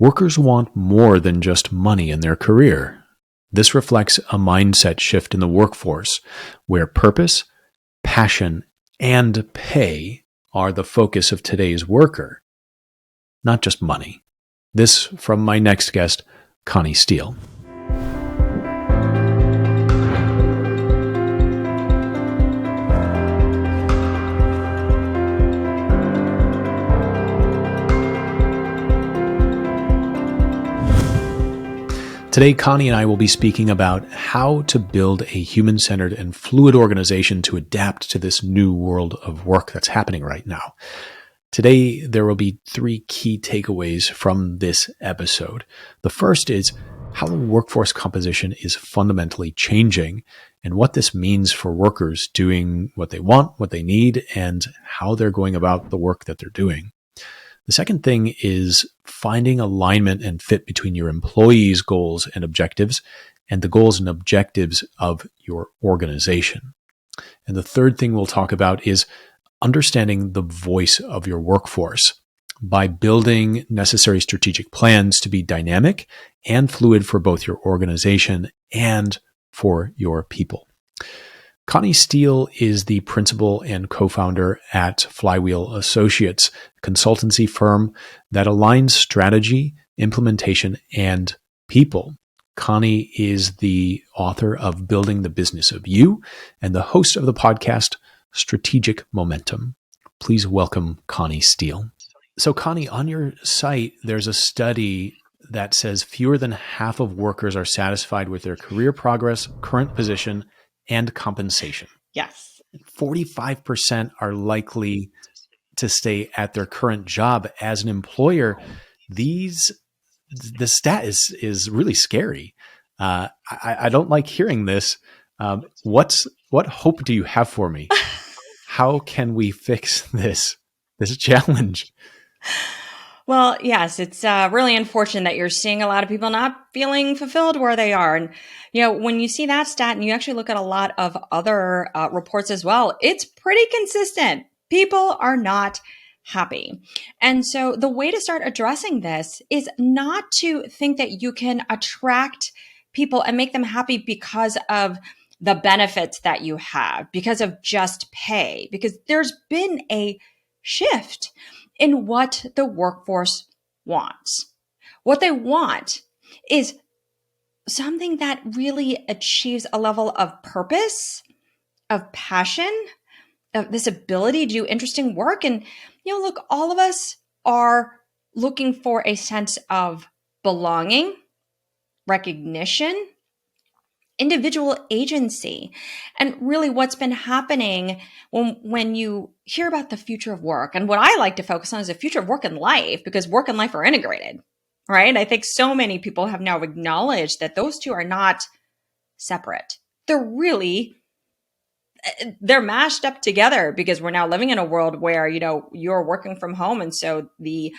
Workers want more than just money in their career. This reflects a mindset shift in the workforce where purpose, passion, and pay are the focus of today's worker, not just money. This from my next guest, Connie Steele. Today, Connie and I will be speaking about how to build a human-centered and fluid organization to adapt to this new world of work that's happening right now. Today, there will be 3 key takeaways from this episode. The first is how the workforce composition is fundamentally changing and what this means for workers doing what they want, what they need, and how they're going about the work that they're doing. The second thing is finding alignment and fit between your employees' goals and objectives and the goals and objectives of your organization. And the third thing we'll talk about is understanding the voice of your workforce by building necessary strategic plans to be dynamic and fluid for both your organization and for your people. Connie Steele is the principal and co-founder at Flywheel Associates, a consultancy firm that aligns strategy, implementation, and people. Connie is the author of Building the Business of You and the host of the podcast Strategic Momentum. Please welcome Connie Steele. So Connie, on your site, there's a study that says fewer than half of workers are satisfied with their career progress, current position, and compensation. Yes. 45% are likely to stay at their current job. As an employer, the stat is really scary. I don't like hearing this. What hope do you have for me? How can we fix this challenge? Well, yes, it's really unfortunate that you're seeing a lot of people not feeling fulfilled where they are. And, when you see that stat and you actually look at a lot of other reports as well, it's pretty consistent. People are not happy. And so the way to start addressing this is not to think that you can attract people and make them happy because of the benefits that you have, because of just pay, because there's been a shift in what the workforce wants. What they want is something that really achieves a level of purpose, of passion, of this ability to do interesting work. And, look, all of us are looking for a sense of belonging, recognition, individual agency. And really what's been happening when you hear about the future of work, and what I like to focus on is the future of work and life, because work and life are integrated, right? I think so many people have now acknowledged that those two are not separate. They're mashed up together because we're now living in a world where, you're working from home. And so the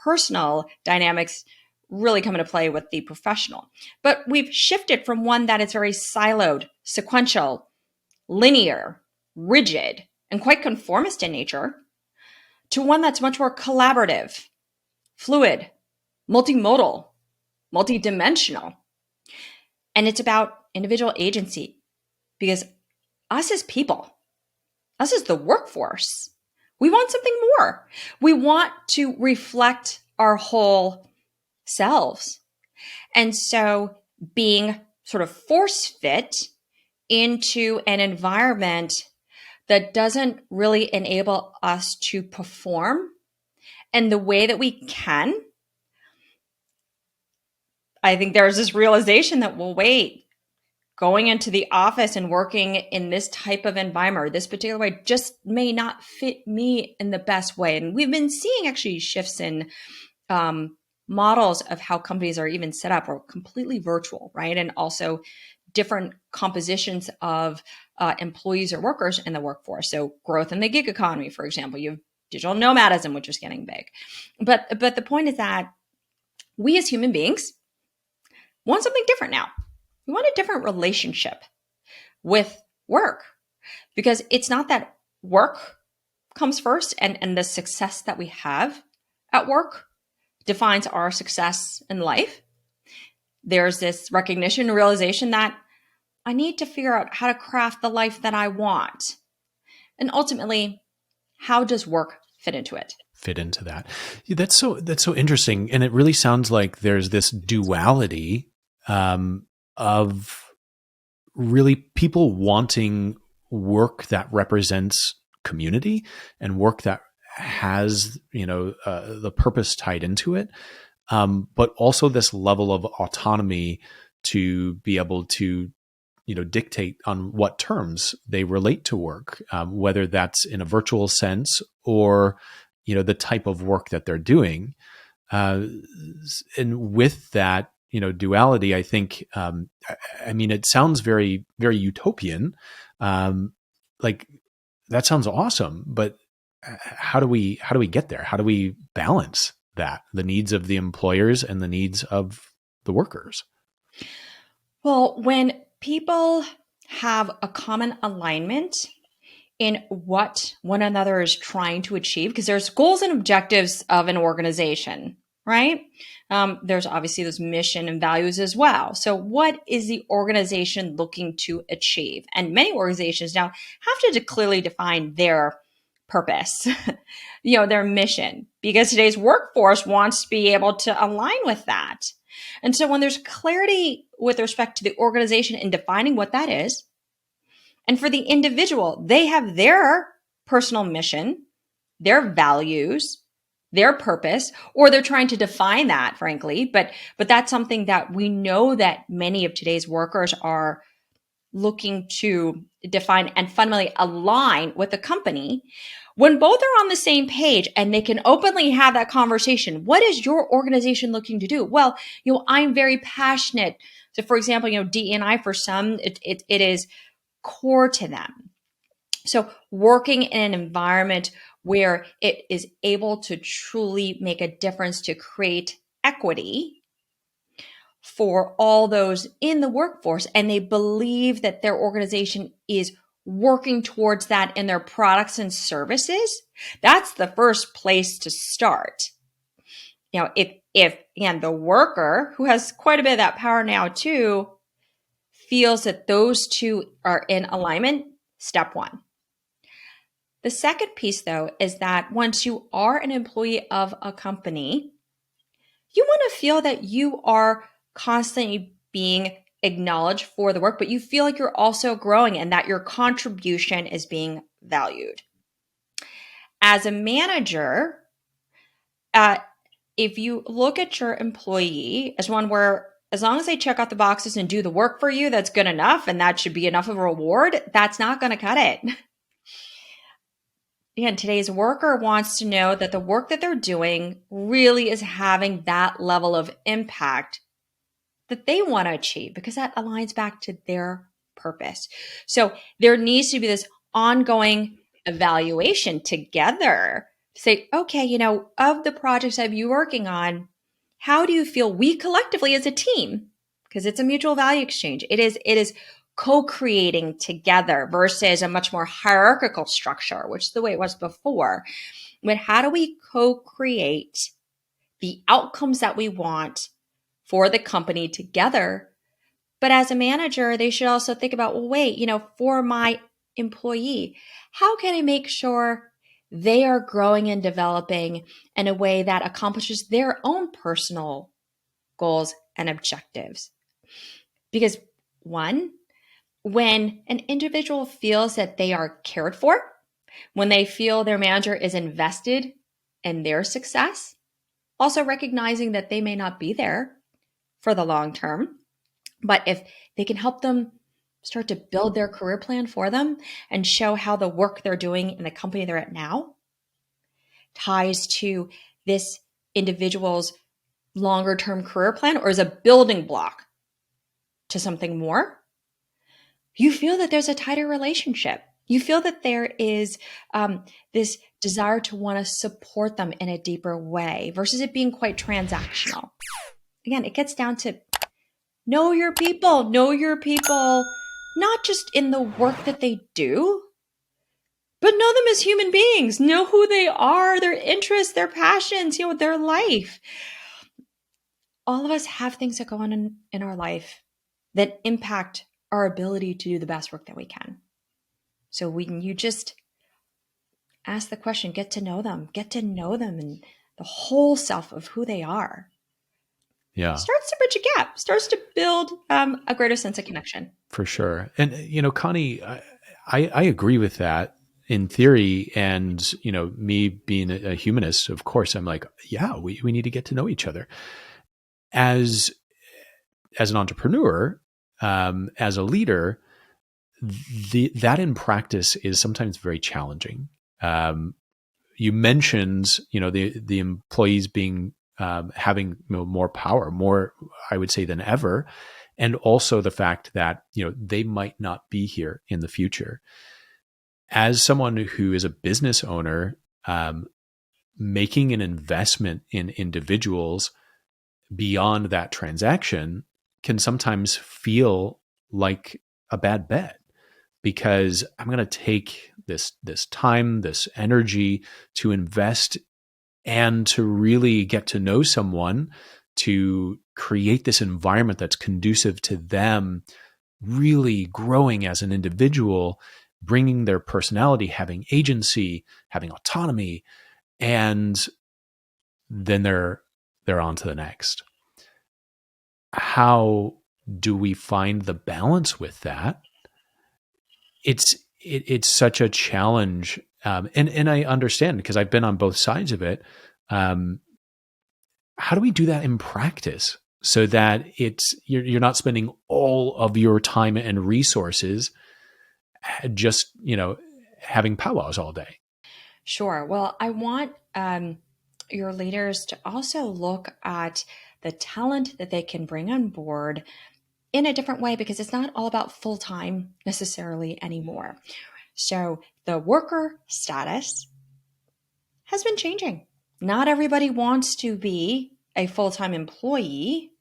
personal dynamics really come into play with the professional. But we've shifted from one that is very siloed, sequential, linear, rigid, and quite conformist in nature to one that's much more collaborative, fluid, multimodal, multidimensional. And it's about individual agency, because us as people, us as the workforce, we want something more. We want to reflect our whole selves. And so being sort of force fit into an environment that doesn't really enable us to perform in the way that we can, I think there's this realization that, well, wait, going into the office and working in this type of environment, or this particular way, just may not fit me in the best way. And we've been seeing actually shifts in models of how companies are even set up, or completely virtual, right? And also different compositions of employees or workers in the workforce. So growth in the gig economy, for example, you have digital nomadism, which is getting big. But the point is that we as human beings want something different now. We want a different relationship with work, because it's not that work comes first and the success that we have at work defines our success in life. There's this recognition and realization that I need to figure out how to craft the life that I want. And ultimately, how does work fit into it? Fit into that. Yeah, that's so interesting, and it really sounds like there's this duality of really people wanting work that represents community and work that has the purpose tied into it, but also this level of autonomy to be able to dictate on what terms they relate to work, whether that's in a virtual sense or the type of work that they're doing. And with that, duality, I think, I mean, it sounds very, very utopian. Like that sounds awesome, but how do we get there? How do we balance that, the needs of the employers and the needs of the workers? Well, when people have a common alignment in what one another is trying to achieve, because there's goals and objectives of an organization, right? There's obviously those mission and values as well. So what is the organization looking to achieve? And many organizations now have to clearly define their purpose, their mission, because today's workforce wants to be able to align with that. And so when there's clarity with respect to the organization in defining what that is, and for the individual, they have their personal mission, their values, their purpose, or they're trying to define that, frankly. But that's something that we know that many of today's workers are looking to define and fundamentally align with the company. When both are on the same page and they can openly have that conversation, what is your organization looking to do? Well, I'm very passionate. So for example, DEI for some, it is core to them. So working in an environment where it is able to truly make a difference to create equity for all those in the workforce, and they believe that their organization is working towards that in their products and services, that's the first place to start. If and the worker, who has quite a bit of that power now too, feels that those two are in alignment, step one. The second piece, though, is that once you are an employee of a company, you want to feel that you are constantly being acknowledged for the work, but you feel like you're also growing and that your contribution is being valued. As a manager, if you look at your employee as one where as long as they check out the boxes and do the work for you, that's good enough, and that should be enough of a reward, that's not going to cut it. Again, today's worker wants to know that the work that they're doing really is having that level of impact that they want to achieve, because that aligns back to their purpose. So there needs to be this ongoing evaluation together to say, okay, of the projects I've been working on, how do you feel we collectively as a team? Because it's a mutual value exchange. It is co-creating together versus a much more hierarchical structure, which is the way it was before. But how do we co-create the outcomes that we want for the company together? But as a manager, they should also think about, well, wait, for my employee, how can I make sure they are growing and developing in a way that accomplishes their own personal goals and objectives? Because one, when an individual feels that they are cared for, when they feel their manager is invested in their success, also recognizing that they may not be there for the long term, but if they can help them start to build their career plan for them and show how the work they're doing in the company they're at now ties to this individual's longer term career plan or is a building block to something more, you feel that there's a tighter relationship. You feel that there is this desire to want to support them in a deeper way versus it being quite transactional. Again, it gets down to know your people, not just in the work that they do, but know them as human beings, know who they are, their interests, their passions, their life. all of us have things that go on in our life that impact our ability to do the best work that we can. So when you just ask the question, get to know them and the whole self of who they are, Yeah, starts to bridge a gap, starts to build a greater sense of connection. for sure. And, Connie, I agree with that in theory. And, me being a humanist, of course, I'm like, yeah, we need to get to know each other. As an entrepreneur, as a leader, that in practice is sometimes very challenging. You mentioned, the employees being having more power, more, I would say, than ever, and also the fact that they might not be here in the future. As someone who is a business owner, making an investment in individuals beyond that transaction can sometimes feel like a bad bet, because I'm going to take this time, this energy to invest and to really get to know someone, to create this environment that's conducive to them really growing as an individual, bringing their personality, having agency, having autonomy, and then they're on to the next. How do we find the balance with that? It's such a challenge, and I understand because I've been on both sides of it. Um, how do we do that in practice so that you're not spending all of your time and resources just having powwows all day? Sure. Well, I want your leaders to also look at the talent that they can bring on board in a different way, because it's not all about full time necessarily anymore. So the worker status has been changing. Not everybody wants to be a full time employee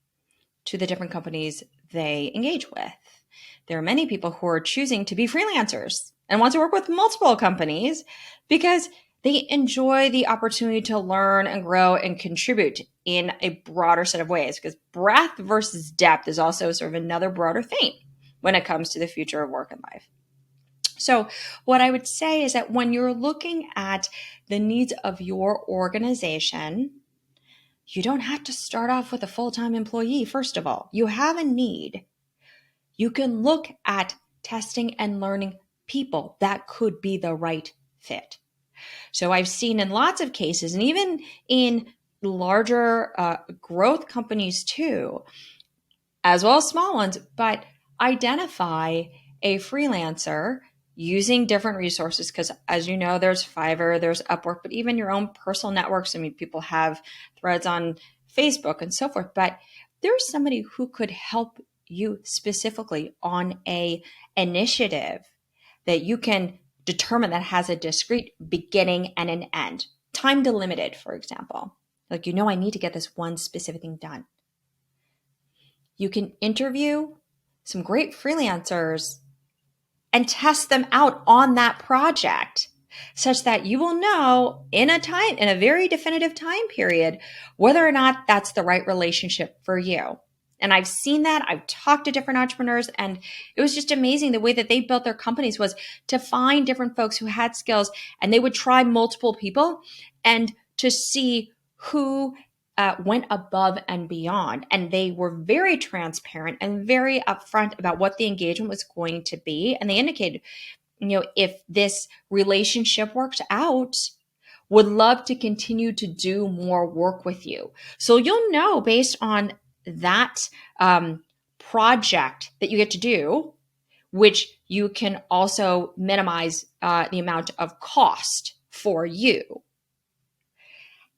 to the different companies they engage with. There are many people who are choosing to be freelancers and want to work with multiple companies because they enjoy the opportunity to learn and grow and contribute in a broader set of ways. Because breadth versus depth is also sort of another broader theme when it comes to the future of work and life. So, what I would say is that when you're looking at the needs of your organization, you don't have to start off with a full time employee, first of all. You have a need. You can look at testing and learning people that could be the right fit. So I've seen in lots of cases, and even in larger growth companies too, as well as small ones, but identify a freelancer using different resources. Because as you know, there's Fiverr, there's Upwork, but even your own personal networks. I mean, people have threads on Facebook and so forth, but there's somebody who could help you specifically on a initiative that you can determine that has a discrete beginning and an end, time delimited, for example. Like, I need to get this one specific thing done. You can interview some great freelancers and test them out on that project, such that you will know in a very definitive time period, whether or not that's the right relationship for you. And I've seen that. I've talked to different entrepreneurs, and it was just amazing. The way that they built their companies was to find different folks who had skills, and they would try multiple people and to see who went above and beyond. And they were very transparent and very upfront about what the engagement was going to be. And they indicated, if this relationship works out, would love to continue to do more work with you. So you'll know based on that project that you get to do, which you can also minimize the amount of cost for you.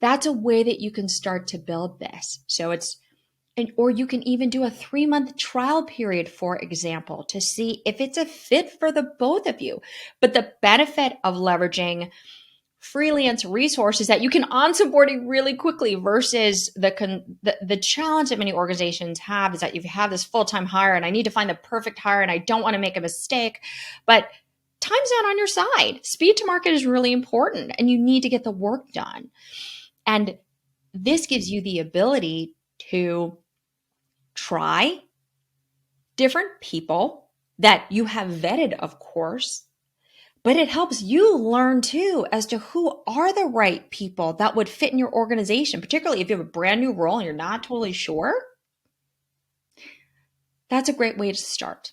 That's a way that you can start to build this. So or you can even do a 3-month trial period, for example, to see if it's a fit for the both of you. But the benefit of leveraging freelance resources that you can onboard really quickly versus the challenge that many organizations have is that you have this full-time hire and I need to find the perfect hire and I don't want to make a mistake, but time's not on your side. Speed to market is really important and you need to get the work done. And this gives you the ability to try different people that you have vetted, of course, but it helps you learn too as to who are the right people that would fit in your organization, particularly if you have a brand new role and you're not totally sure. That's a great way to start.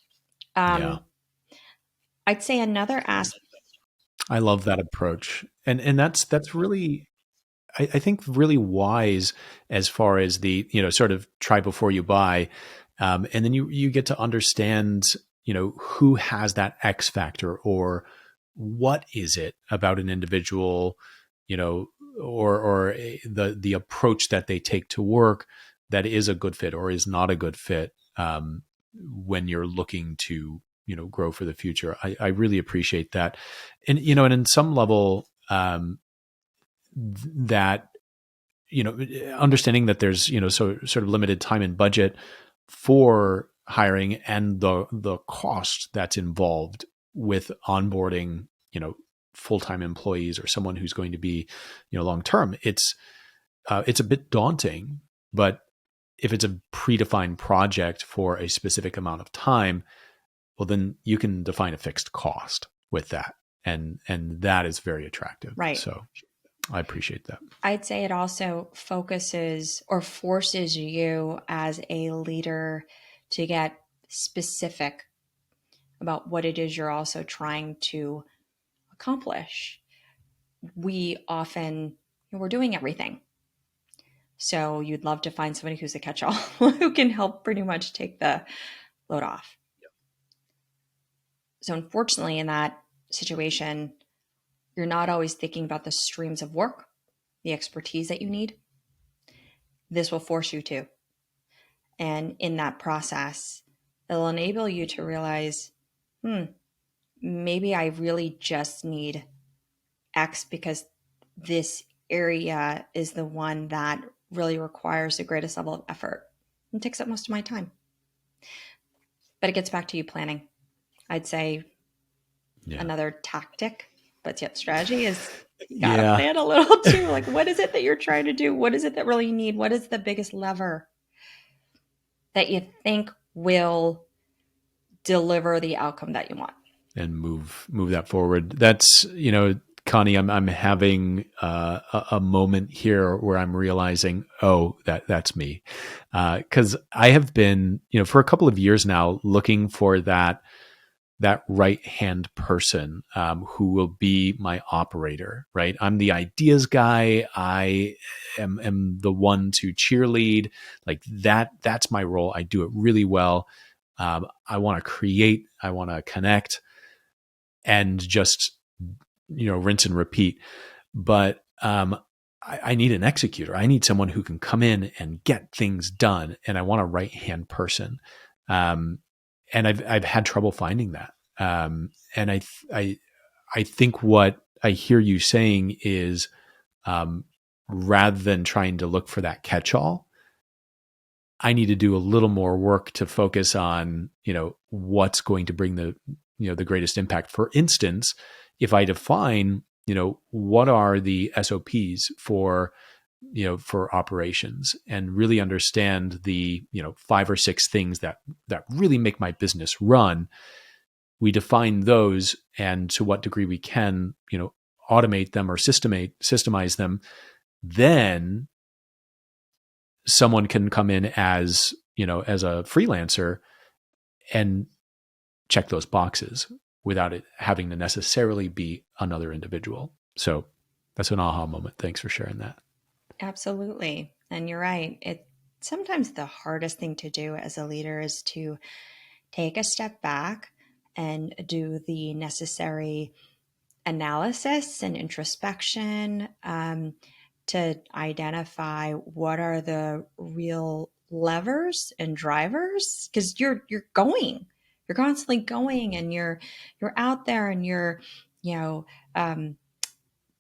Yeah. I'd say another aspect. I love that approach. And that's really I think really wise as far as the, sort of try before you buy. And then you get to understand, who has that X factor, or what is it about an individual, or the approach that they take to work that is a good fit or is not a good fit, when you're looking to, grow for the future. I really appreciate that. And in some level, that, understanding that there's, so sort of limited time and budget for hiring, and the cost that's involved with onboarding, full-time employees or someone who's going to be, long term. It's a bit daunting, but if it's a predefined project for a specific amount of time, well, then you can define a fixed cost with that, and that is very attractive. Right. So I appreciate that. I'd say it also focuses or forces you as a leader to get specific about what it is you're also trying to accomplish. We often, we're doing everything. So you'd love to find somebody who's a catch-all who can help pretty much take the load off. So unfortunately, in that situation, you're not always thinking about the streams of work, the expertise that you need. This will force you to. And in that process, it'll enable you to realize, maybe I really just need X because this area is the one that really requires the greatest level of effort and takes up most of my time. But it gets back to you planning. I'd say another tactic, but yet strategy is you gotta plan a little too. Like, what is it that you're trying to do? What is it that really you need? What is the biggest lever that you think will deliver the outcome that you want? And move that forward. That's, Connie, I'm having a moment here where I'm realizing, oh, that's me, because I have been, for a couple of years now, looking for that right hand person, who will be my operator. Right, I'm the ideas guy. I am the one to cheerlead. Like that. That's my role. I do it really well. I want to create. I want to connect, and just rinse and repeat. But I need an executor. I need someone who can come in and get things done. And I want a right hand person. And I've had trouble finding that. And I think what I hear you saying is, rather than trying to look for that catch all, I need to do a little more work to focus on, what's going to bring the greatest impact. For instance, if I define, what are the SOPs for operations, and really understand the, 5 or 6 things that really make my business run, we define those, and to what degree we can, automate them or systemize them, then someone can come in as, as a freelancer and check those boxes without it having to necessarily be another individual. So that's an aha moment. Thanks for sharing that. Absolutely. And you're right. Sometimes the hardest thing to do as a leader is to take a step back and do the necessary analysis and introspection, to identify what are the real levers and drivers, because you're constantly going, and you're out there, and you're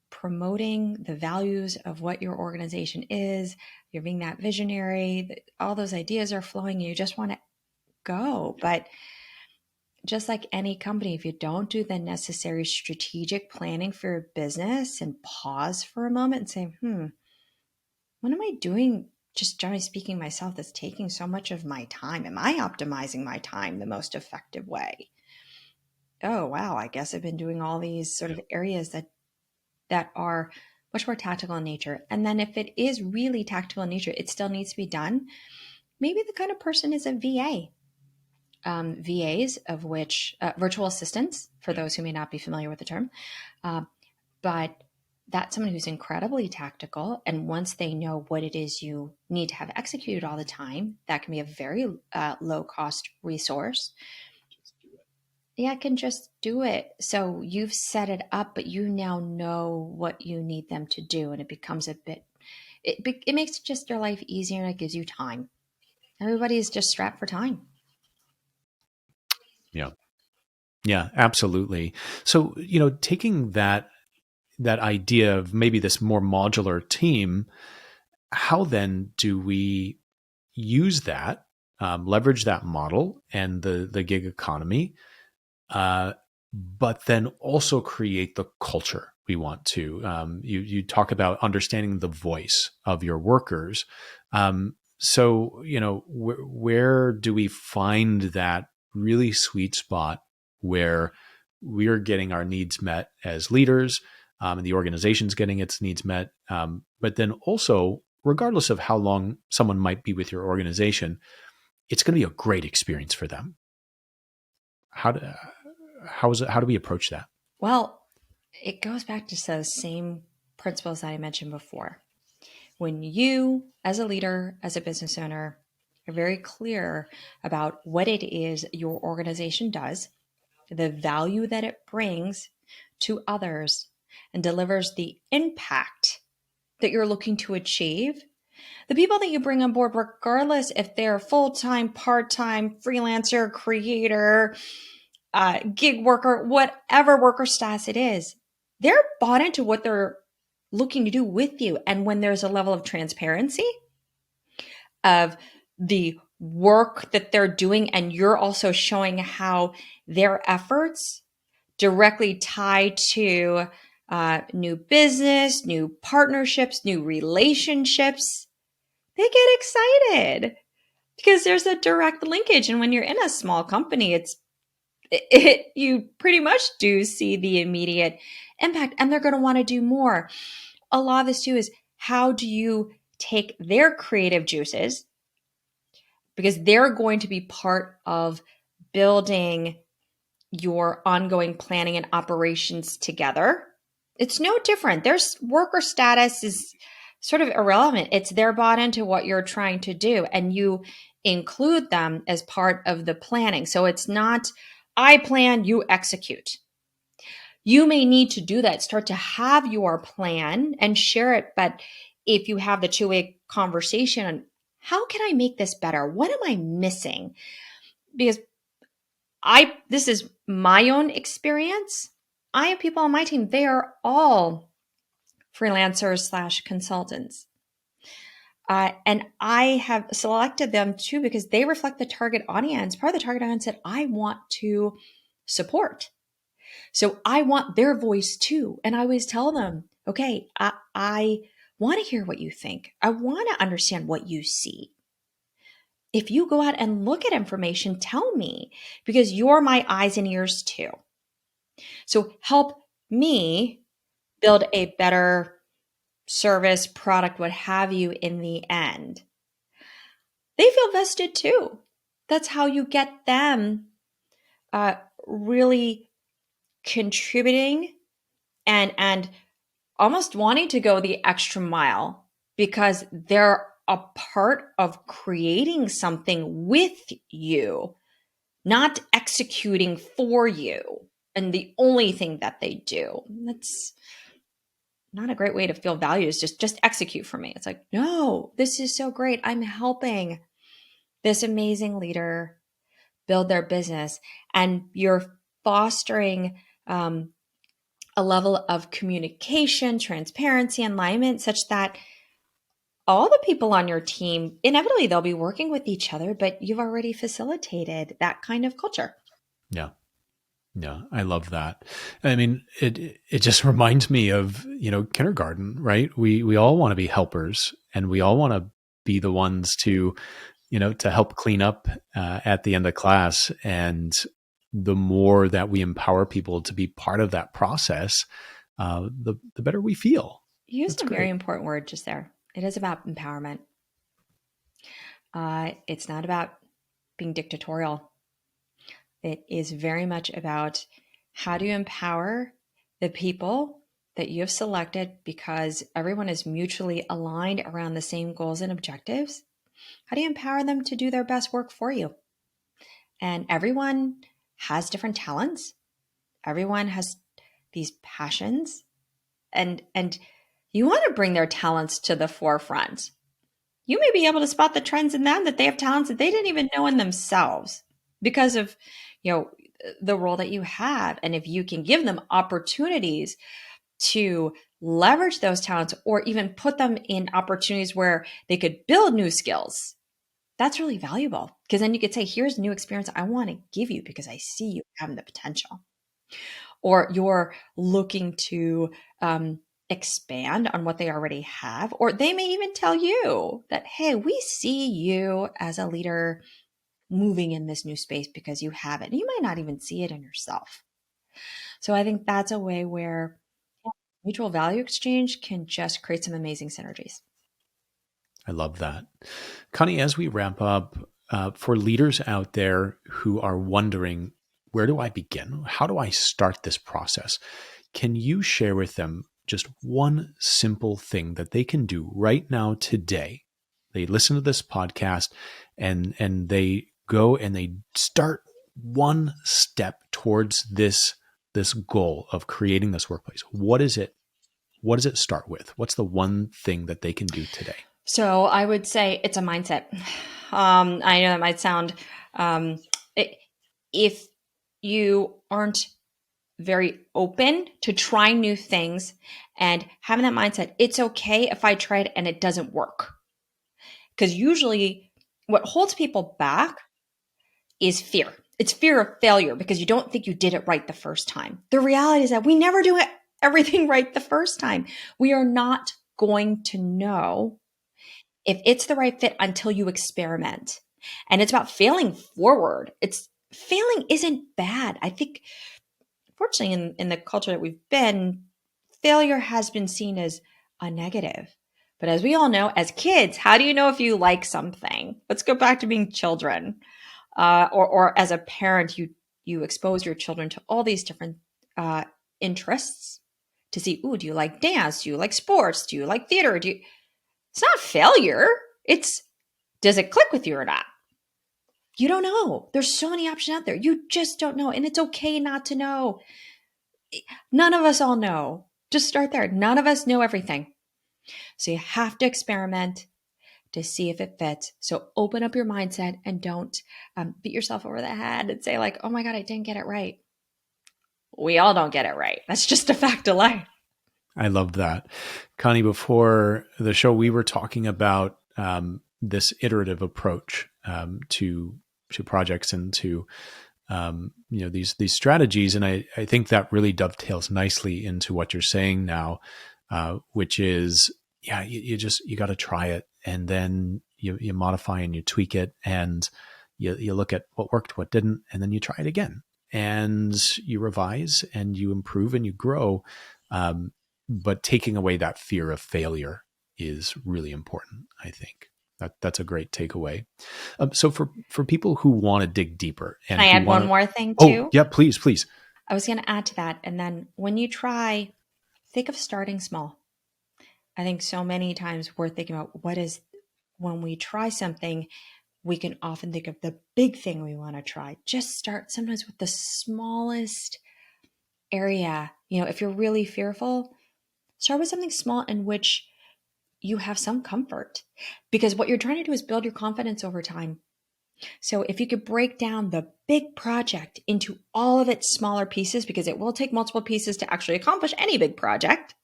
promoting the values of what your organization is. You're being that visionary, all those ideas are flowing, and you just want to go. But just like any company, if you don't do the necessary strategic planning for your business and pause for a moment and say, what am I doing just generally speaking myself, that's taking so much of my time. Am I optimizing my time the most effective way? Oh, wow. I guess I've been doing all these sort of areas that are much more tactical in nature. And then if it is really tactical in nature, it still needs to be done. Maybe the kind of person is a VA. VAs, of which virtual assistants, for those who may not be familiar with the term, uh, but that's someone who's incredibly tactical. And once they know what it is you need to have executed all the time, that can be a very low cost resource. Yeah, I can just do it. So you've set it up, but you now know what you need them to do. And it becomes a bit, it makes just your life easier and it gives you time. Everybody's just strapped for time. Yeah. Yeah, absolutely. So, taking that idea of maybe this more modular team, how then do we use that, leverage that model and the gig economy, uh, but then also create the culture we want to? You talk about understanding the voice of your workers. So, where do we find that really sweet spot where we're getting our needs met as leaders, and the organization's getting its needs met, but then also, regardless of how long someone might be with your organization, it's going to be a great experience for them. How do, how do we approach that? Well, it goes back to those same principles that I mentioned before. When you, as a leader, as a business owner, are very clear about what it is your organization does, the value that it brings to others, and delivers the impact that you're looking to achieve, the people that you bring on board, regardless if they're full-time, part-time, freelancer, creator, gig worker, whatever worker status it is, they're bought into what they're looking to do with you. And when there's a level of transparency of the work that they're doing, and you're also showing how their efforts directly tie to new business, new partnerships, new relationships, they get excited because there's a direct linkage. And when you're in a small company, you pretty much do see the immediate impact, and they're going to want to do more. A lot of this too is, how do you take their creative juices, because they're going to be part of building your ongoing planning and operations together. It's no different. Their worker status is sort of irrelevant. It's they're bought into what you're trying to do, and you include them as part of the planning. So it's not, I plan, you execute. You may need to do that, start to have your plan and share it. But if you have the two-way conversation on, how can I make this better? What am I missing? Because this is my own experience. I have people on my team, they are all freelancers / consultants. And I have selected them too because they reflect the target audience, part of the target audience that I want to support. So I want their voice too. And I always tell them, okay, I want to hear what you think. I want to understand what you see. If you go out and look at information, tell me, because you're my eyes and ears too. So help me build a better service, product, what have you in the end. They feel vested too. That's how you get them really contributing and almost wanting to go the extra mile, because they're a part of creating something with you, not executing for you. And the only thing that they do, that's not a great way to feel valued, is just execute for me. It's like, no, this is so great. I'm helping this amazing leader build their business. And you're fostering a level of communication, transparency, and alignment such that all the people on your team, inevitably they'll be working with each other, but you've already facilitated that kind of culture. Yeah. Yeah, I love that. I mean, it just reminds me of, kindergarten, right? We all want to be helpers, and we all want to be the ones to, to help clean up at the end of class. And the more that we empower people to be part of that process, the better we feel. You used That's a very great. important word just there. It is about empowerment. It's not about being dictatorial. It is very much about how do you empower the people that you have selected because everyone is mutually aligned around the same goals and objectives. How do you empower them to do their best work for you? And everyone has different talents. Everyone has these passions and you want to bring their talents to the forefront. You may be able to spot the trends in them that they have talents that they didn't even know in themselves because of, you know, the role that you have. And if you can give them opportunities to leverage those talents or even put them in opportunities where they could build new skills, that's really valuable because then you could say, here's a new experience I want to give you because I see you having the potential. Or you're looking to expand on what they already have, or they may even tell you that, hey, we see you as a leader moving in this new space because you have it. And you might not even see it in yourself. So I think that's a way where mutual value exchange can just create some amazing synergies. I love that. Connie, as we wrap up, for leaders out there who are wondering, where do I begin? How do I start this process? Can you share with them just one simple thing that they can do right now today? They listen to this podcast and they go and they start one step towards this goal of creating this workplace. What is it? What does it start with? What's the one thing that they can do today? So I would say it's a mindset. I know that might sound, um, if you aren't very open to trying new things and having that mindset, it's okay if I tried and it doesn't work. Because usually what holds people back is fear. It's fear of failure because you don't think you did it right the first time. The reality is that we never do everything right the first time. We are not going to know if it's the right fit until you experiment. And it's about failing forward. It's failing isn't bad. I think fortunately in the culture that we've been, failure has been seen as a negative. But as we all know, as kids, how do you know if you like something? Let's go back to being children. Or as a parent, you expose your children to all these different interests to see, ooh, do you like dance? Do you like sports? Do you like theater? It's not failure. It's, does it click with you or not? You don't know. There's so many options out there. You just don't know. And it's okay not to know. None of us all know. Just start there. None of us know everything. So you have to experiment to see if it fits. So open up your mindset and don't beat yourself over the head and say like, oh my God, I didn't get it right. We all don't get it right. That's just a fact of life. I love that. Connie, before the show, we were talking about this iterative approach to projects and to these strategies, and I think that really dovetails nicely into what you're saying now, which is you got to try it, and then you modify and you tweak it, and you look at what worked, what didn't, and then you try it again, and you revise and you improve and you grow. But taking away that fear of failure is really important, I think. That's a great takeaway. So for people who want to dig deeper Can and I who add want one to, more thing oh too? yeah, please. I was going to add to that. And then when you try, think of starting small. I think so many times we're thinking about when we try something, we can often think of the big thing we want to try. Just start sometimes with the smallest area. If you're really fearful, start with something small in which you have some comfort because what you're trying to do is build your confidence over time. So if you could break down the big project into all of its smaller pieces, because it will take multiple pieces to actually accomplish any big project,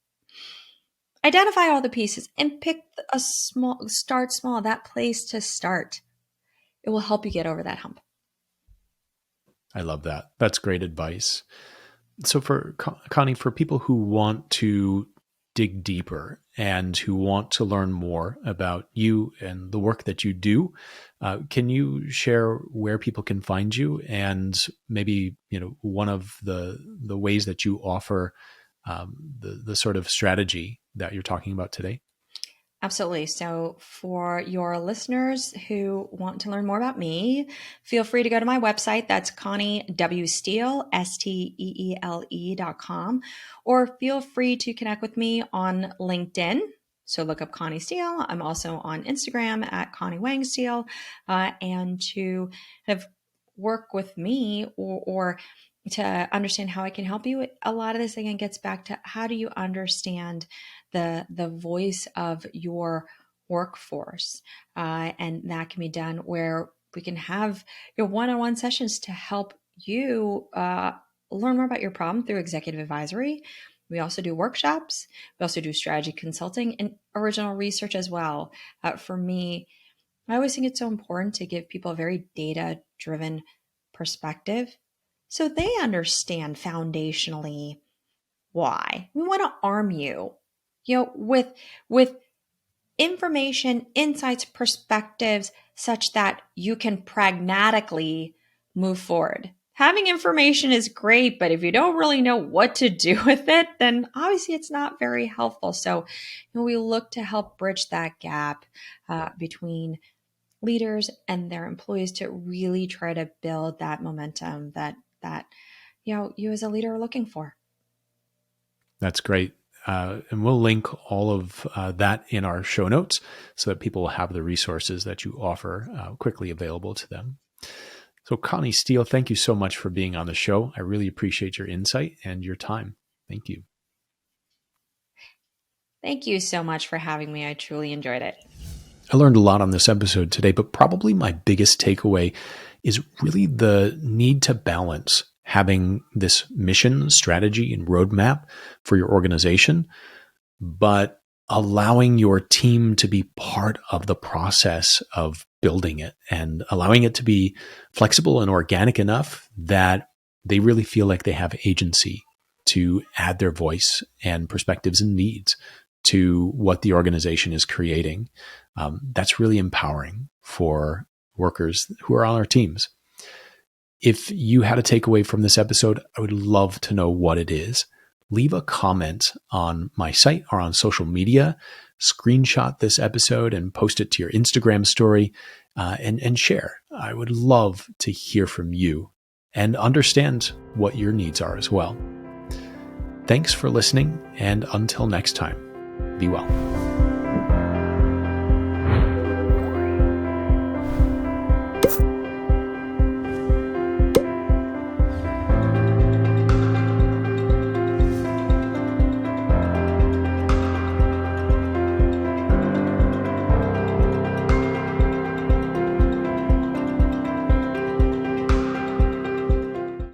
identify all the pieces and pick start small, that place to start. It will help you get over that hump. I love that. That's great advice. So for Connie, for people who want to dig deeper and who want to learn more about you and the work that you do, can you share where people can find you and maybe one of the ways that you offer the sort of strategy that you're talking about today? Absolutely. So, for your listeners who want to learn more about me, feel free to go to my website. That's Connie W. Steele, Steele.com, or feel free to connect with me on LinkedIn. So, look up Connie Steele. I'm also on Instagram at Connie Wang Steele. And to have work with me or to understand how I can help you, a lot of this again gets back to how do you understand the voice of your workforce, and that can be done where we can have your one-on-one sessions to help you learn more about your problem through executive advisory. We also do workshops. We also do strategy consulting and original research as well. For me, I always think it's so important to give people a very data-driven perspective so they understand foundationally why. We want to arm you, with information, insights, perspectives such that you can pragmatically move forward. Having information is great, but if you don't really know what to do with it, then obviously it's not very helpful. So, we look to help bridge that gap between leaders and their employees to really try to build that momentum that you as a leader are looking for. That's great. And we'll link all of that in our show notes so that people will have the resources that you offer quickly available to them. So, Connie Steele, thank you so much for being on the show. I really appreciate your insight and your time. Thank you. Thank you so much for having me. I truly enjoyed it. I learned a lot on this episode today, but probably my biggest takeaway is really the need to balance having this mission, strategy, and roadmap for your organization, but allowing your team to be part of the process of building it and allowing it to be flexible and organic enough that they really feel like they have agency to add their voice and perspectives and needs to what the organization is creating. That's really empowering for workers who are on our teams. If you had a takeaway from this episode, I would love to know what it is. Leave a comment on my site or on social media, screenshot this episode and post it to your Instagram story, and share. I would love to hear from you and understand what your needs are as well. Thanks for listening, and until next time, be well.